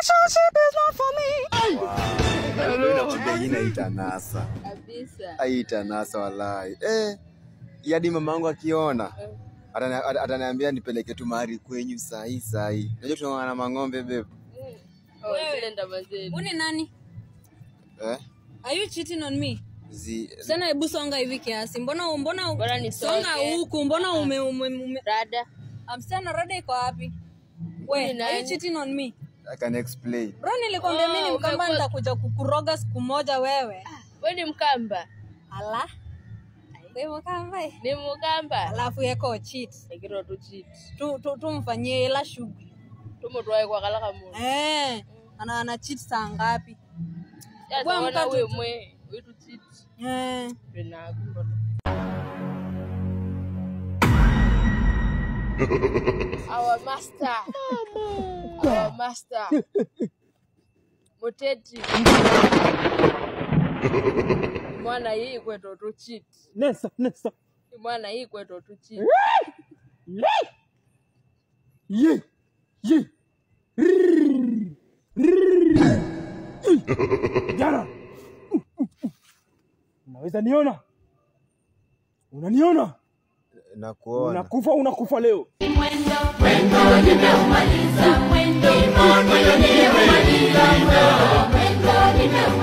Relationship is not for me. Inaita nasa. Kabisa. Aita nasa walai. Yadi mamangu akiona ataniambia nipeleke tu mahali kwenyu sahi. Unajua tunangana na mang'ombe bebe. Wewe enda mazeni. Uni nani? Are you cheating on me? Sana hebu songa hivi kiasi. Mbona ni songa huku? Mbona ume Rada? Amsana rada iko wapi? Wewe, are you cheating on me? I can explain. Bro, nilikwambia mimi ni Mkamba nitakuja kukuroga siku moja wewe. Wewe ni Mkamba? Ala. Wewe Mkamba? Ni Mkamba. Alafu yako cheat. Ikiro tu cheat. Tumfanyie ila shughuli. Tumotwae kwa kalaka mu. Ana cheat saa ngapi? Wewe wewe tu cheat. Bina Our master. Muteti. Mwana hii kwetu tu cheat. Nesa. Mwana hii kwetu tu cheat. Ye. Jana. Unaweza niona? Unaniona? Nakuona. Unakufa leo. Mwendo nimeumaliza, mwendo nimeumaliza, mwendo nimeumaliza.